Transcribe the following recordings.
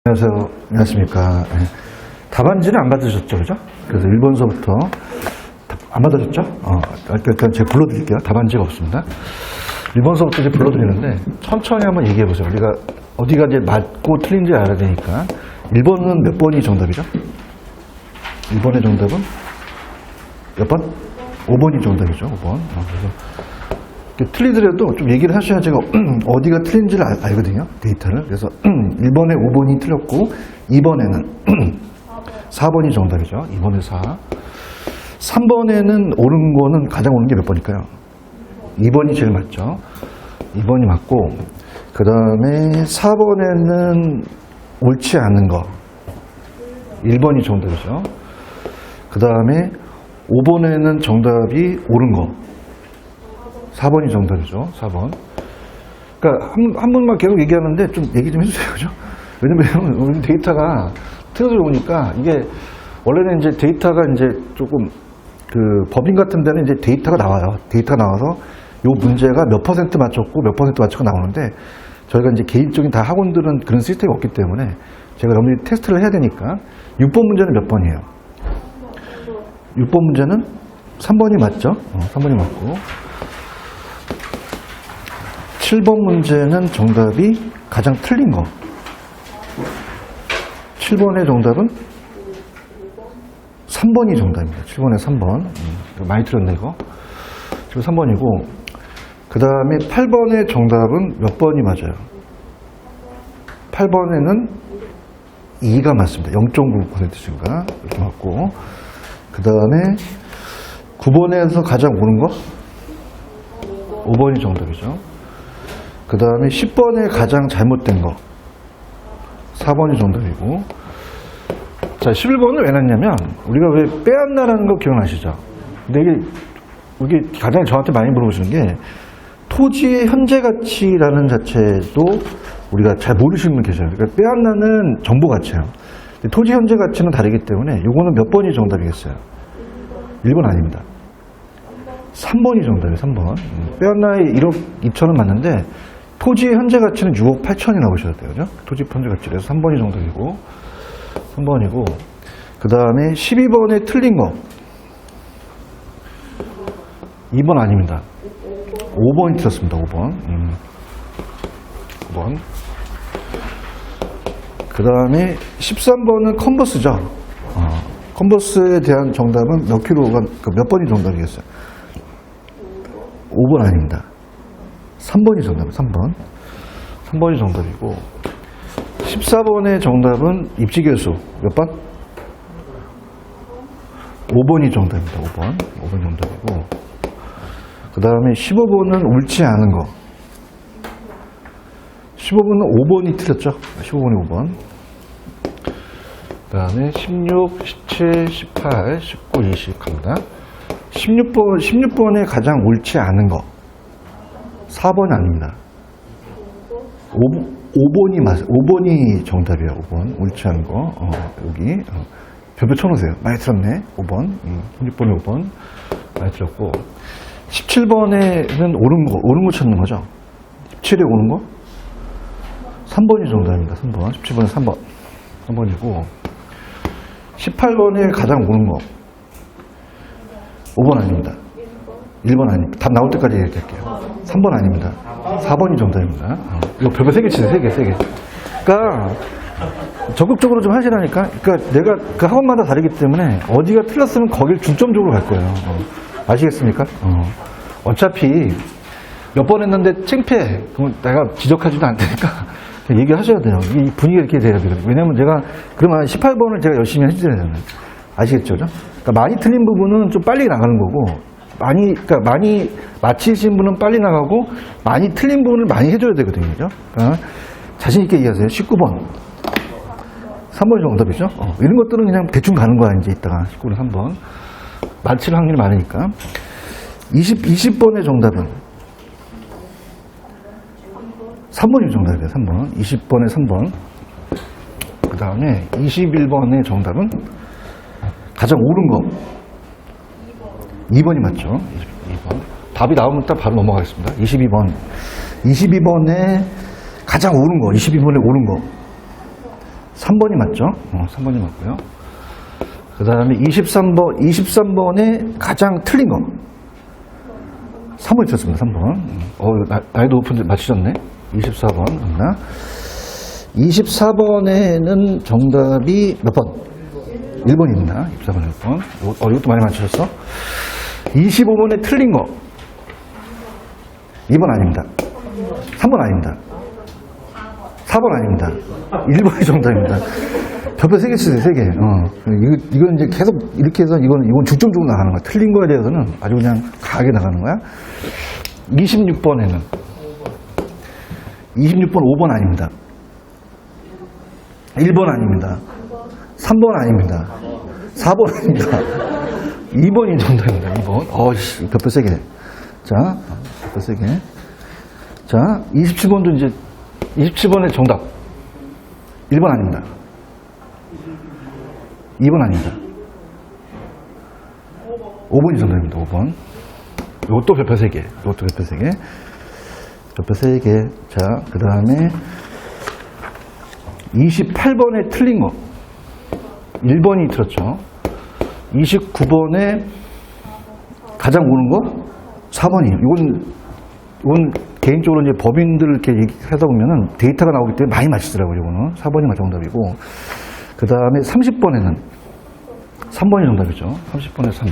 안녕하세요. 안녕하십니까. 답안지는 안 받으셨죠, 그죠? 그래서 1번서부터 안 받으셨죠? 일단 제가 불러드릴게요. 답안지가 없습니다. 1번서부터 이제 불러드리는데 천천히 한번 얘기해 보세요. 우리가 어디가 이제 맞고 틀린지 알아야 되니까. 1번은 몇 번이 정답이죠? 1번의 정답은 몇 번? 5번이 정답이죠. 5번. 그래서 틀리더라도 좀 얘기를 하셔야 제가 어디가 틀린지를 알거든요. 데이터를. 그래서 1번에 5번이 틀렸고 2번에는 4번이 정답이죠. 2번에 4. 3번에는 옳은 거는 가장 옳은 게 몇 번일까요? 2번이 제일 맞죠. 2번이 맞고 그 다음에 4번에는 옳지 않은 거 1번이 정답이죠. 그 다음에 5번에는 정답이 옳은 거 4번이 정답이죠. 4번. 그러니까 한 번만 계속 얘기하는데 좀 얘기 좀 해주세요. 그죠? 왜냐면 우리 데이터가 틀어져 오니까 이게 원래는 이제 데이터가 이제 조금 그 법인 같은 데는 이제 데이터가 나와요. 데이터가 나와서 요 문제가 몇 퍼센트 맞췄고 몇 퍼센트 맞춰가 나오는데 저희가 이제 개인적인 다 학원들은 그런 시스템이 없기 때문에 제가 여러분들이 테스트를 해야 되니까 6번 문제는 몇 번이에요? 6번 문제는 3번이 맞죠? 3번이 맞고 7번 문제는 정답이 가장 틀린 거. 7번의 정답은 3번이 정답입니다. 7번에 3번. 많이 틀렸네, 이거. 지금 3번이고. 그 다음에 8번의 정답은 몇 번이 맞아요? 8번에는 2가 맞습니다. 0.9% 증가. 이렇게 맞고. 그 다음에 9번에서 가장 옳은 거? 5번이 정답이죠. 그 다음에 10번에 가장 잘못된 거 4번이 정답이고. 자, 11번은 왜 놨냐면 우리가 왜 빼앗나라는 거 기억나시죠? 근데 이게 가장 저한테 많이 물어보시는 게 토지의 현재 가치라는 자체도 우리가 잘 모르시는 분 계셔요. 그러니까 빼앗나는 정보 가치예요. 토지 현재 가치는 다르기 때문에 이거는 몇 번이 정답이겠어요? 1번 아닙니다. 3번이 정답이에요. 3번. 빼앗나의 1억 2천은 맞는데 토지의 현재 가치는 6억 8천이 나오셔야 돼요. 그죠? 토지 현재 가치. 그래서 3번이 정답이고 3번이고 그 다음에 12번에 틀린 거 2번 아닙니다. 5번이 틀렸습니다. 5번. 5번. 그 다음에 13번은 컨버스죠. 컨버스에 대한 정답은 몇 킬로가 몇 번이 정답이겠어요? 5번 아닙니다. 3번이 정답이에요. 3번. 3번이 정답이고 14번의 정답은 입지계수 몇 번? 5번이 정답입니다. 5번. 5번 정답이고 그 다음에 15번은 옳지 않은 거 15번은 5번이 틀렸죠. 15번이 5번. 그 다음에 16, 17, 18, 19, 20 갑니다. 16번에 가장 옳지 않은 거 4번 아닙니다. 5번이 맞아요. 5번이 정답이에요. 5번 옳지 않은 거 여기 별표 쳐놓으세요. 많이 틀었네. 5번 16번에 5번 많이 틀었고 17번에는 옳은 거 찾는 거죠. 17에 옳은 거 3번이 정답입니다. 3번 17번에 3번 3번이고 18번에 가장 옳은 거 5번 아닙니다. 1번 아닙니다. 답 나올 때까지 얘기할게요. 3번 아닙니다. 4번이 정답입니다. 이거 별거 3개 치세요. 3개. 그러니까 적극적으로 좀 하시라니까. 그러니까 내가 그 학원마다 다르기 때문에 어디가 틀렸으면 거길 중점적으로 갈 거예요. 아시겠습니까? 어차피 몇 번 했는데 창피해. 그럼 내가 지적하지도 않으니까 얘기하셔야 돼요. 이 분위기가 이렇게 돼야 되거든요. 왜냐면 제가 그러면 18번을 제가 열심히 해주셔야 되잖아요. 아시겠죠? 그러니까 많이 틀린 부분은 좀 빨리 나가는 거고 그러니까 많이 맞히신 분은 빨리 나가고 많이 틀린 부분을 많이 해줘야 되거든요. 그죠? 그러니까 자신 있게 얘기하세요. 19번 3번이 정답이죠? 이런 것들은 그냥 대충 가는 거야. 이제 이따가 19번 3번 맞힐 확률이 많으니까 20번의 정답은 3번이 정답이에요. 3번 20번에 3번 그 다음에 21번의 정답은 가장 옳은 거 2번이 맞죠. 22번. 답이 나오면 딱 바로 넘어가겠습니다. 22번에 가장 옳은 거, 22번에 옳은 거. 3번이 맞죠? 3번이 맞고요. 그 다음에 23번에 가장 틀린 거. 3번이 틀렸습니다. 3번. 나이도 높은데 맞추셨네. 24번. 24번에는 정답이 몇 번? 1번입니다. 24번 1번. 이것도 많이 맞추셨어. 25번에 틀린 거. 2번 아닙니다. 3번 아닙니다. 4번 아닙니다. 1번이 정답입니다. 별표 3개 치세요, 3개. 이건 이제 계속 이렇게 해서 이건 중점적으로 나가는 거야. 틀린 거에 대해서는 아주 그냥 강하게 나가는 거야. 26번에는 26번 5번 아닙니다. 1번 아닙니다. 3번 아닙니다. 4번 아닙니다. 2번이 정답입니다. 2번. 별표 3개. 자, 별표 3개. 자, 27번도 이제 27번의 정답. 1번 아닙니다. 2번 아닙니다. 5번이 정답입니다. 5번. 이것도 별표 3개. 이것도 별표 3개. 별표 3개. 자, 그 다음에 28번에 틀린 거. 1번이 틀었죠. 29번에 가장 오는 거. 4번이. 이건 개인적으로 이제 법인들 이렇게 하다 보면은 데이터가 나오기 때문에 많이 맞히더라고요. 이거는 4번이 정답이고. 그 다음에 30번에는 3번이 정답이죠. 30번에 3.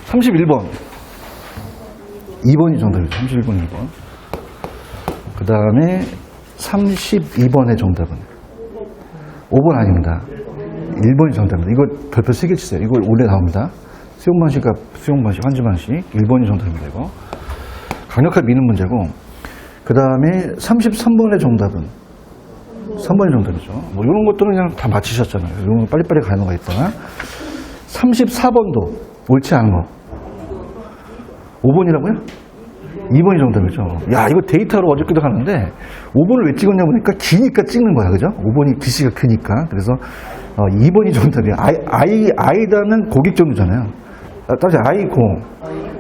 31번. 2번이 정답이죠. 31번 2번. 그 다음에 32번의 정답은 5번 아닙니다. 1번이 정답입니다. 이거 별표 3개 치세요. 이거 원래 나옵니다. 수용방식, 환지방식. 1번이 정답입니다. 이거. 강력하게 미는 문제고. 그 다음에 33번의 정답은 3번이 정답이죠. 뭐 이런 것들은 그냥 다 맞히셨잖아요. 이런 거 빨리빨리 가는 거가 있다가 34번도 옳지 않은 거. 5번이라고요? 2번이 정답이죠. 야, 이거 데이터로 어저께도 가는데 5번을 왜 찍었냐 보니까 기니까 찍는 거야. 그죠? 5번이 글씨가 크니까. 그래서 2번이 정답이야. 아이다는 고객종류잖아요. 따라서 아이고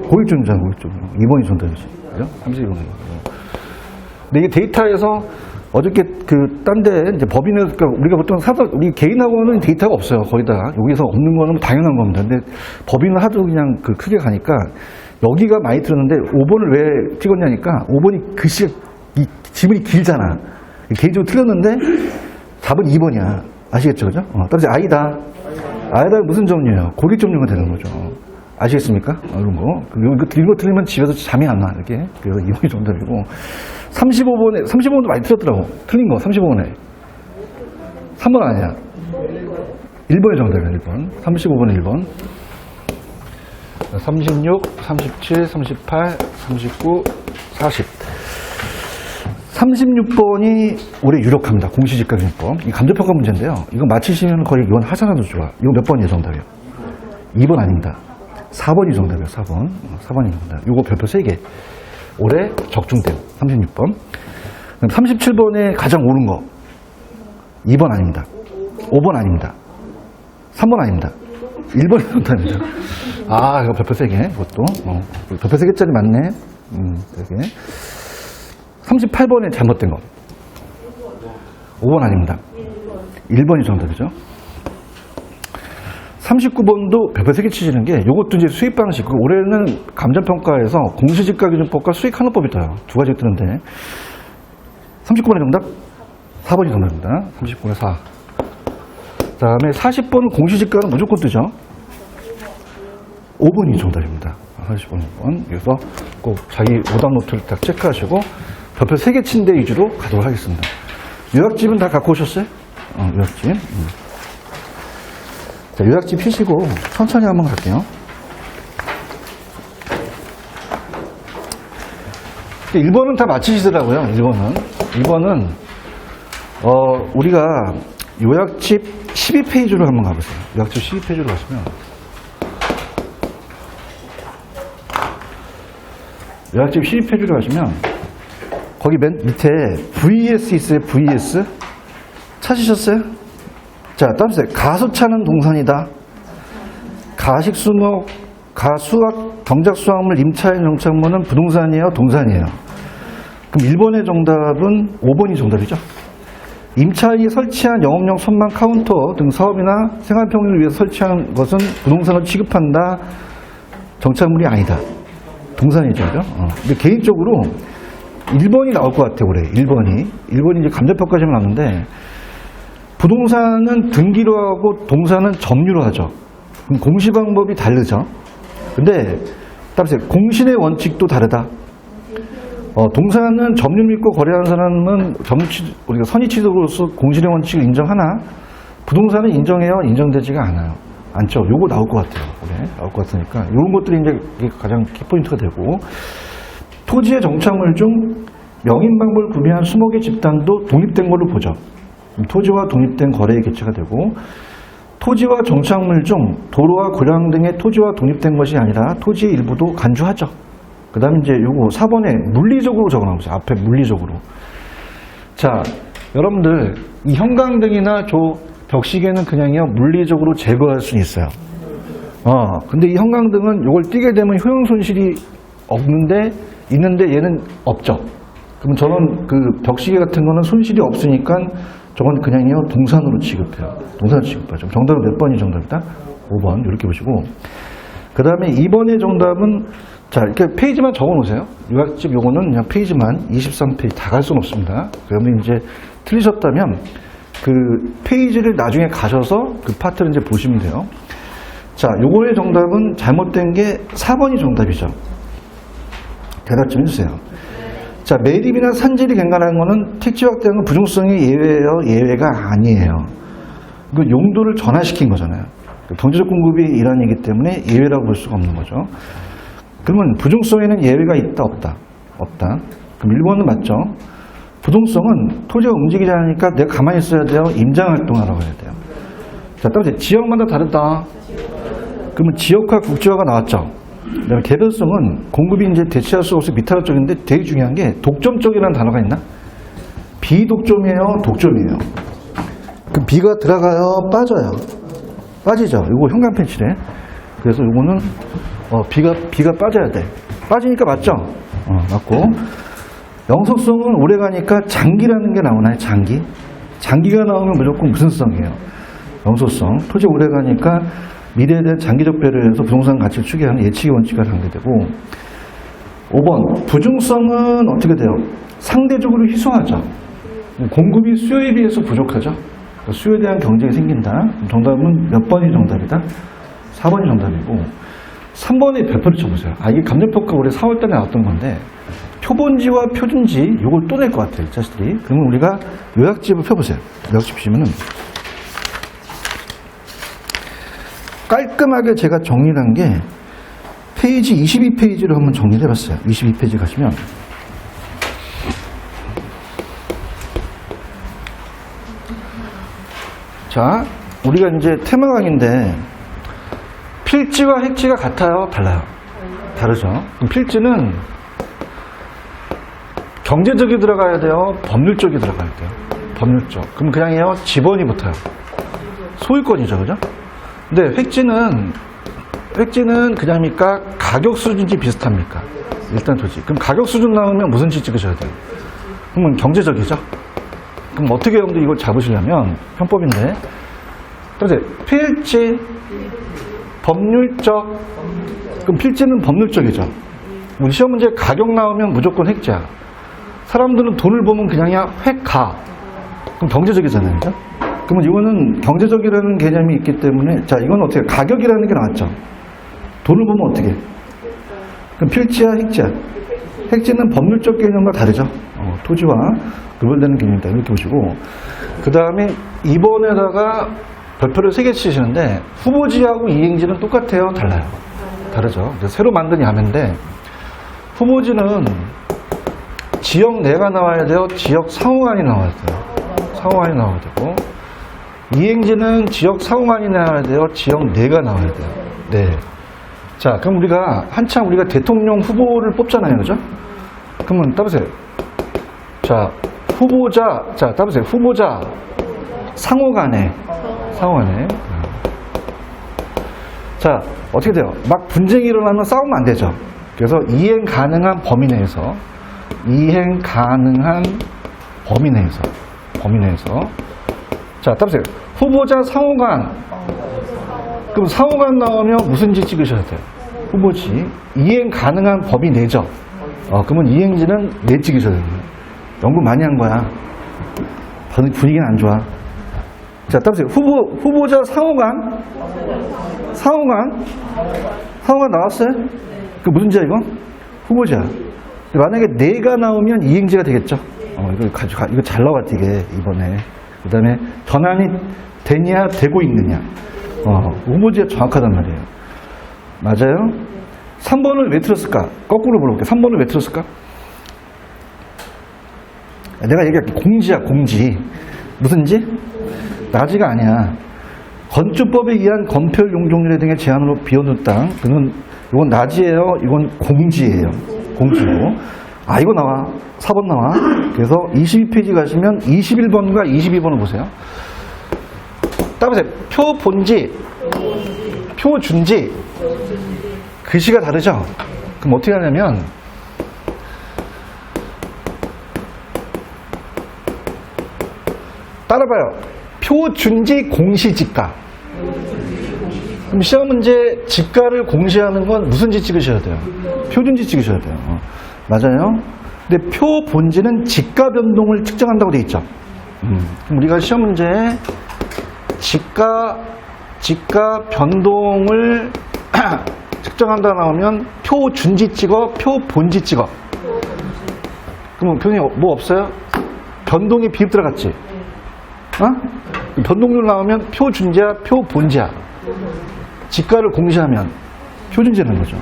고객종류잖아. 고객종류. 2번이 정답이지. 그죠? 32번이고. 근데 이게 데이터에서 어저께 딴 데 이제 법인에서 우리가 보통 우리 개인하고는 데이터가 없어요. 거의 다. 여기서 없는 거는 당연한 겁니다. 근데 법인을 하도 그냥 크게 가니까 여기가 많이 틀었는데 5번을 왜 찍었냐니까 5번이 글씨가 지문이 길잖아. 개인적으로 틀렸는데 답은 2번이야. 아시겠죠? 그죠? 따라서 아이다. 아이다는 무슨 종류예요? 고객 종류가 되는 거죠. 아시겠습니까? 이런 거. 이거 틀리면 집에서 잠이 안 나. 이렇게. 그래서 2번이 정답이고. 35번도 많이 틀렸더라고. 틀린 거, 35번에. 3번 아니야. 1번이 정답이야, 1번. 35번에 1번. 36, 37, 38, 39, 40. 36번이 올해 유력합니다. 공시지가금융법. 이 감정평가 문제인데요. 이거 맞히시면 거의 이건 하산하도 좋아. 이거 몇 번이에요, 정답이요? 2번 아닙니다. 4번이 정답이에요, 4번. 4번이 정답. 이거 별표 3개. 올해 적중된 36번. 37번에 가장 오른 거. 2번 아닙니다. 5번 아닙니다. 3번 아닙니다. 1번이 정답입니다. 이거 별표 3개. 이것도. 별표 3개짜리 맞네. 3개. 38번에 잘못된 거. 5번 아닙니다. 1번이 정답이죠. 39번도 별표 3개 치시는 게, 요것도 이제 수익 방식. 올해는 감정평가에서 공시지가기준법과 수익환원법이 떠요. 두 가지 뜨는데. 39번의 정답? 4번이 정답입니다. 39번에 4. 그 다음에 40번은 공시지가는 무조건 뜨죠. 5번이 정답입니다. 40번 5번. 그래서 꼭 자기 오답 노트를 딱 체크하시고 별표 3개 친 데 위주로 가도록 하겠습니다. 요약집은 다 갖고 오셨어요? 요약집. 자, 요약집 피시고 천천히 한번 갈게요. 1번은 다 맞히시더라고요. 1번은 우리가 요약집 12페이지로 한번 가보세요. 요약집 12페이지로 가시면 요약집 12페이지로 가시면 거기 맨 밑에 VS 있어요. VS 찾으셨어요? 자, 따라서 가수차는 동산이다. 가식수목, 가수학, 경작수학물, 임차인, 정착물은 부동산이에요, 동산이에요? 그럼 1번의 정답은 5번이 정답이죠. 임차인이 설치한 영업용 선반 카운터 등 사업이나 생활평균을 위해서 설치한 것은 부동산을 취급한다. 정착물이 아니다. 동산이죠. 그죠? 근데 개인적으로 1번이 나올 것 같아요. 올해 1번이 이제 감정평가시험에 나왔는데 부동산은 등기로 하고 동산은 점유로 하죠. 그럼 공시 방법이 다르죠. 근데 따라서 공신의 원칙도 다르다. 동산은 점유 믿고 거래하는 사람은 우리가 선의취득으로서 공신의 원칙을 인정하나 부동산은 인정해요? 인정되지가 않죠. 요거 나올 것 같아요. 올해 나올 것 같으니까 이런 것들이 이제 가장 키포인트가 되고 토지의 정착물 중 명인방법을 구비한 20개 집단도 독립된 걸로 보죠. 토지와 독립된 거래의 개체가 되고 토지와 정착물 중 도로와 고량 등의 토지와 독립된 것이 아니라 토지의 일부도 간주하죠. 그 다음에 이제 요거 4번에 물리적으로 적어놓으세요. 앞에 물리적으로. 자, 여러분들 이 형광등이나 벽시계는 그냥요 물리적으로 제거할 수 있어요. 근데 이 형광등은 요걸 띄게 되면 효용 손실이 있는데 얘는 없죠. 그럼 저는 그 벽시계 같은 거는 손실이 없으니까 저건 그냥요 동산으로 취급해요. 동산으로 취급하죠. 정답은 몇 번이 정답이다? 5번 이렇게 보시고 그 다음에 2번의 정답은 자 이렇게 페이지만 적어 놓으세요. 유학집 요거는 그냥 페이지만 23페이지 다 갈 수는 없습니다. 그러면 이제 틀리셨다면 그 페이지를 나중에 가셔서 그 파트를 이제 보시면 돼요. 자 요거의 정답은 잘못된 게 4번이 정답이죠. 대답 좀 해주세요. 자, 매립이나 산질이 갱간한 거는 택지 확대한 건 부중성이 예외예요? 예외가 아니에요. 그 용도를 전환시킨 거잖아요. 경제적 공급이 일환이기 때문에 예외라고 볼 수가 없는 거죠. 그러면 부중성에는 예외가 있다, 없다? 없다. 그럼 1번은 맞죠? 부동성은 토지가 움직이지 않으니까 내가 가만히 있어야 돼요? 임장활동하라고 해야 돼요. 자, 따라서 지역마다 다르다. 그러면 지역화, 국지화가 나왔죠? 그다음에 개별성은 공급이 이제 대체할 수 없어 미타로 쪽인데 되게 중요한 게 독점적이라는 단어가 있나? 비독점이에요? 독점이에요? 그 비가 들어가요? 빠져요? 빠지죠? 이거 형광펜칠에. 그래서 이거는 비가 빠져야 돼. 빠지니까 맞죠? 맞고. 영속성은 오래 가니까 장기라는 게 나오나요? 장기가 나오면 무조건 무슨 성이에요? 영속성. 토지 오래 가니까 미래에 대한 장기적 배려에서 부동산 가치를 추계하는 예측의 원칙을 하게 되고 5번 부중성은 어떻게 돼요? 상대적으로 희소하죠. 공급이 수요에 비해서 부족하죠. 그러니까 수요에 대한 경쟁이 생긴다. 정답은 몇 번이 정답이다? 4번이 정답이고 3번에 별표를 쳐보세요. 이게 감정평가 올해 4월달에 나왔던 건데 표본지와 표준지 이걸 또 낼 것 같아요. 이 자식들이. 그러면 우리가 요약집을 펴보세요. 요약집 보시면은 깔끔하게 제가 정리한 게 페이지 22페이지로 한번 정리를 해봤어요. 22페이지 가시면 자, 우리가 이제 테마 강의인데 필지와 핵지가 같아요? 달라요? 다르죠? 그럼 필지는 경제적이 들어가야 돼요? 법률적이 들어가야 돼요? 법률적. 그럼 그냥요 지번이 붙어요. 소유권이죠, 그죠? 근데 획지는 그냥입니까? 가격 수준이 비슷합니까? 일단 토지. 그럼 가격 수준 나오면 무슨 지 찍으셔야 돼요? 그러면 경제적이죠? 그럼 어떻게 여러분들 이걸 잡으시려면 편법인데 그래서 필지 법률적 그럼 필지는 법률적이죠. 우리 시험 문제 가격 나오면 무조건 획지야. 사람들은 돈을 보면 그냥이야 획가. 그럼 경제적이잖아요, 그죠? 그러면 이거는 경제적이라는 개념이 있기 때문에 자 이건 어떻게 가격이라는 게 나왔죠. 돈을 보면 어떻게? 그럼 필지야 획지야? 획지는 법률적 개념과 다르죠. 토지와 구별되는 개념이다 이렇게 보시고 그 다음에 2번에다가 별표를 3개 치시는데 후보지하고 이행지는 똑같아요? 달라요? 다르죠. 새로 만든 야매인데 후보지는 지역 내가 나와야 돼요? 지역 상호간이 나와야 돼요? 상호간이 나와야 되고 이행지는 지역 상호간이 나와야 돼요? 지역 내가 나와야 돼요? 네. 자, 그럼 우리가 한참 우리가 대통령 후보를 뽑잖아요, 그죠? 그러면 따보세요. 자, 후보자, 자, 따보세요. 후보자 상호간에. 자, 어떻게 돼요? 막 분쟁이 일어나면 싸우면 안 되죠. 그래서 이행 가능한 범위 내에서 이행 가능한 범위 내에서. 자, 따라서요. 후보자 상호간. 그럼 상호간 나오면 무슨지 찍으셔야 돼요. 후보지. 이행 가능한 범위 내죠. 그러면 이행지는 내 찍으셔야 돼요. 연구 많이 한 거야. 분위기는 안 좋아. 자, 따라서요. 후보자 상호간. 상호간 나왔어요? 그 무슨 지야, 이거? 후보자. 만약에 내가 나오면 이행지가 되겠죠. 이거 잘 나왔지, 이게, 이번에. 그 다음에 전환이 되냐, 되고 있느냐. 후보지가 정확하단 말이에요. 맞아요? 3번을 왜 틀었을까? 거꾸로 물어볼게요. 3번을 왜 틀었을까? 내가 얘기할게. 공지야, 공지. 무슨 지? 나지가 아니야. 건축법에 의한 건폐율 용적률 등의 제한으로 비워둔 땅. 이건 나지예요. 이건 공지예요. 공지고. 이거 나와. 4번 나와. 그래서 22페이지 가시면 21번과 22번을 보세요. 따보세요. 표 본지, 표 준지. 글씨가 다르죠? 그럼 어떻게 하냐면, 따라봐요. 표 준지 공시지가. 그럼 시험 문제 지가를 공시하는 건 무슨 지 찍으셔야 돼요? 표준지 찍으셔야 돼요. 맞아요? 근데 표 본지는 지가 변동을 측정한다고 돼 있죠. 그럼 우리가 시험 문제에 지가 변동을 측정한다 나오면 표 준지 찍어, 표 본지 찍어. 그럼 표현이 뭐 없어요? 변동이 비입 들어갔지? 변동률 나오면 표 준지야, 표 본지야. 지가를 공시하면 표준지라는 거죠.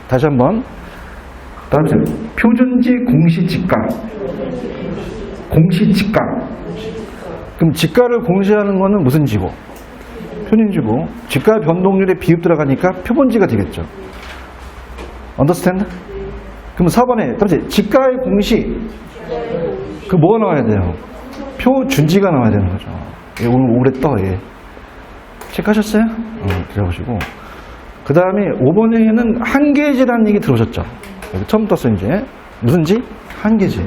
다시 한번. 다음에 표준지 공시지가. 공시지가. 그럼 지가를 공시하는 거는 무슨 지고? 표준지고. 지가 변동률에 비입 들어가니까 표본지가 되겠죠. Understand? 그럼 4번에 다음에 지가의 공시. 그 뭐가 나와야 돼요? 표준지가 나와야 되는 거죠. 오늘 오래 떠, 얘. 체크하셨어요? 기다려보시고. 그 다음에 5번에는 한계지라는 얘기 들어오셨죠? 여기 처음 떴어, 이제. 무슨 지? 한계지.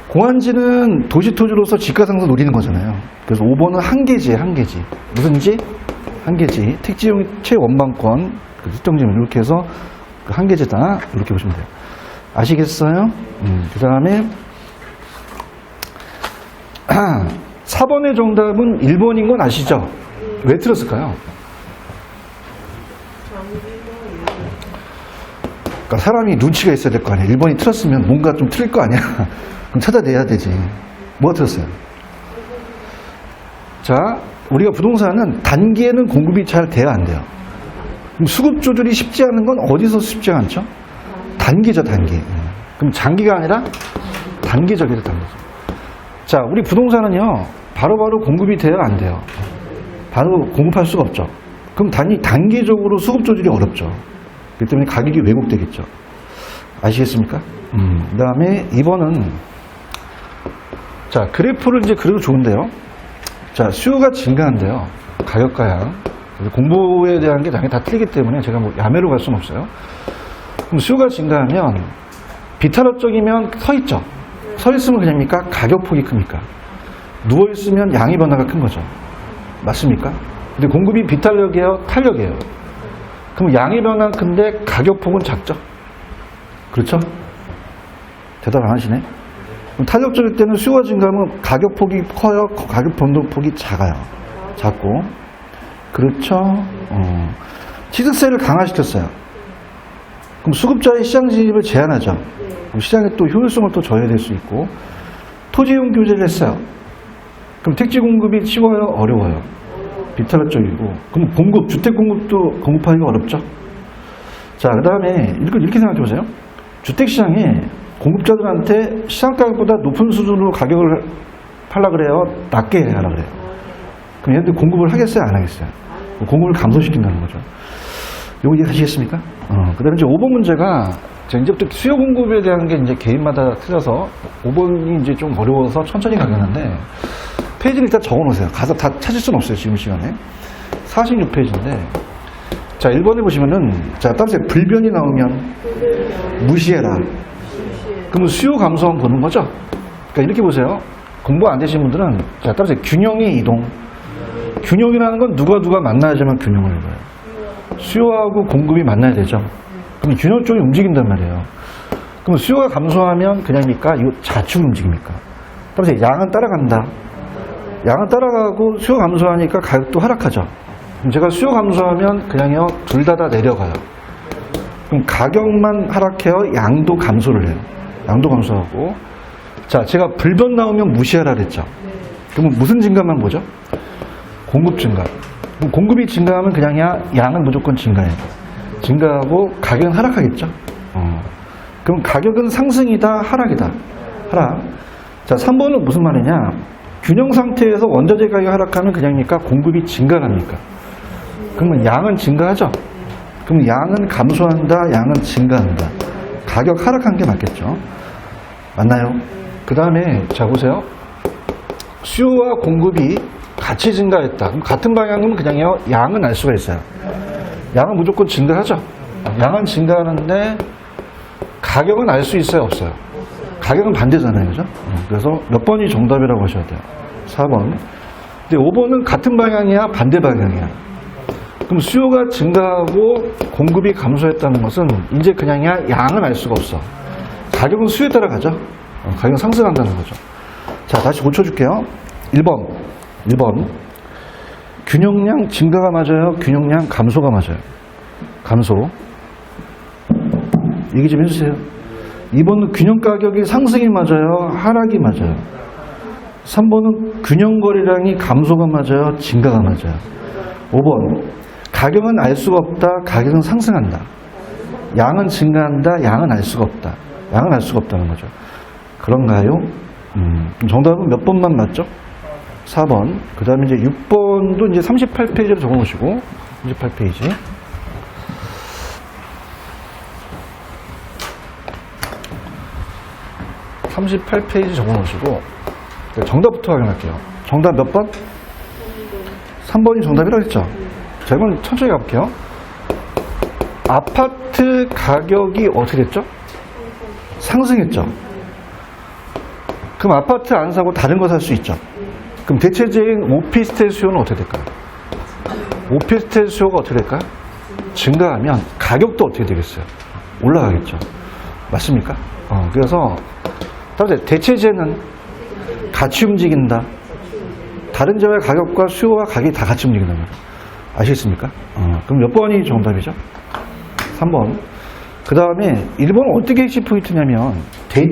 공안지는 도시토지로서 지가상승 노리는 거잖아요. 그래서 5번은 한계지예요, 한계지. 무슨 지? 한계지. 택지용 최원방권, 그 특정지면 이렇게 해서 그 한계지다. 이렇게 보시면 돼요. 아시겠어요? 그 다음에 4번의 정답은 1번인 건 아시죠? 왜 틀었을까요? 그러니까 사람이 눈치가 있어야 될 거 아니야. 1번이 틀었으면 뭔가 좀 틀릴 거 아니야. 그럼 찾아내야 되지. 뭐가 틀었어요? 자, 우리가 부동산은 단기에는 공급이 잘 돼야 안 돼요. 수급 조절이 쉽지 않은 건 어디서 쉽지가 않죠? 단기죠, 단기. 그럼 장기가 아니라 단기적이죠, 단기적. 자, 우리 부동산은요, 바로바로 공급이 돼야 안 돼요. 바로 공급할 수가 없죠. 그럼 단기적으로 수급 조절이 어렵죠. 그렇기 때문에 가격이 왜곡되겠죠. 아시겠습니까? 그 다음에 2번은, 자, 그래프를 이제 그래도 좋은데요. 자, 수요가 증가한대요. 가격과 공부에 대한 게 당연히 다 틀리기 때문에 제가 뭐 야매로 갈 수는 없어요. 그럼 수요가 증가하면 비탄력적이면 서 있죠. 서 있으면 그냥입니까? 가격폭이 큽니까? 누워 있으면 양의 변화가 큰 거죠. 맞습니까? 근데 공급이 비탄력이에요? 탄력이에요? 그럼 양의 변화는 큰데 가격폭은 작죠? 그렇죠? 대답 안 하시네? 그럼 탄력적일 때는 수요가 증가하면 가격폭이 커요? 가격 변동폭이 작아요? 작고. 그렇죠? 취득세를 강화시켰어요. 그럼 수급자의 시장 진입을 제한하죠. 그럼 시장에 또 효율성을 또 저해될 수 있고. 토지용 규제를 했어요. 그럼 택지 공급이 쉬워요? 어려워요? 비탄력적이고. 그럼 주택 공급도 공급하기가 어렵죠? 자, 그 다음에 이렇게 생각해 보세요. 주택시장에 공급자들한테 시장가격보다 높은 수준으로 가격을 팔라 그래요? 낮게 하라 그래요? 그럼 얘네들 공급을 하겠어요? 안 하겠어요? 공급을 감소시킨다는 거죠. 이거 이해하시겠습니까? 그 다음에 이제 5번 문제가, 이제부터 수요 공급에 대한 게 이제 개인마다 틀려서 5번이 이제 좀 어려워서 천천히 가겠는데, 페이지를 일단 적어 놓으세요. 가서 다 찾을 수는 없어요, 지금 시간에. 46페이지인데, 자, 1번에 보시면은, 자, 따라서 불변이 나오면 무시해라. 그러면 수요 감소만 보는 거죠. 그러니까 이렇게 보세요. 공부 안 되신 분들은, 자, 따라서 균형의 이동. 균형이라는 건 누가 만나야지만 균형을 이뤄요. 수요하고 공급이 만나야 되죠. 그럼 균형 쪽이 움직인단 말이에요. 그럼 수요가 감소하면 그냥입니까? 이거 좌측 움직입니까? 따라서 양은 따라간다. 양은 따라가고 수요 감소하니까 가격도 하락하죠. 그럼 제가 수요 감소하면 그냥요, 둘 다 내려가요. 그럼 가격만 하락해요? 양도 감소를 해요. 양도 감소하고. 자, 제가 불변 나오면 무시하라 그랬죠. 그러면 무슨 증가만 보죠? 공급 증가. 그럼 공급이 증가하면 그냥 양은 무조건 증가해요. 증가하고 가격은 하락하겠죠. 그럼 가격은 상승이다, 하락이다. 하락. 자, 3번은 무슨 말이냐? 균형 상태에서 원자재 가격이 하락하면 그냥입니까? 공급이 증가합니까? 그러면 양은 증가하죠. 그럼 양은 감소한다, 양은 증가한다. 가격 하락한 게 맞겠죠. 맞나요? 그 다음에 자 보세요. 수요와 공급이 같이 증가했다. 그럼 같은 방향이면 그냥요, 양은 알 수가 있어요. 양은 무조건 증가하죠. 양은 증가하는데 가격은 알 수 있어요, 없어요? 가격은 반대잖아요, 그죠? 그래서 몇 번이 정답이라고 하셔야 돼요. 4번. 근데 5번은 같은 방향이야, 반대 방향이야. 그럼 수요가 증가하고 공급이 감소했다는 것은 이제 그냥 양은 알 수가 없어. 가격은 수요에 따라가죠. 가격은 상승한다는 거죠. 자, 다시 고쳐줄게요. 1번. 균형량 증가가 맞아요? 균형량 감소가 맞아요? 감소. 얘기 좀 해주세요. 2번은 균형 가격이 상승이 맞아요? 하락이 맞아요? 3번은 균형 거래량이 감소가 맞아요? 증가가 맞아요? 5번. 가격은 알 수가 없다. 가격은 상승한다. 양은 증가한다. 양은 알 수가 없다. 양은 알 수가 없다는 거죠. 그런가요? 정답은 몇 번만 맞죠? 4번. 그 다음에 이제 6번도 이제 38페이지로 적어 놓으시고, 38페이지. 38페이지 적어 놓으시고, 정답부터 확인할게요. 정답 몇 번? 3번이 정답이라고 했죠? 자, 이건 천천히 가볼게요. 아파트 가격이 어떻게 됐죠? 상승했죠? 그럼 아파트 안 사고 다른 거 살 수 있죠? 그럼 대체적인 오피스텔 수요는 어떻게 될까요? 오피스텔 수요가 어떻게 될까요? 증가하면 가격도 어떻게 되겠어요? 올라가겠죠. 맞습니까? 그래서 대체재는 같이 움직인다. 다른 재화의 가격과 수요와 가격이 다 같이 움직인다. 아시겠습니까? 그럼 몇 번이 정답이죠? 3번. 그 다음에 1번은 어떻게 핵심 포인트냐면 대체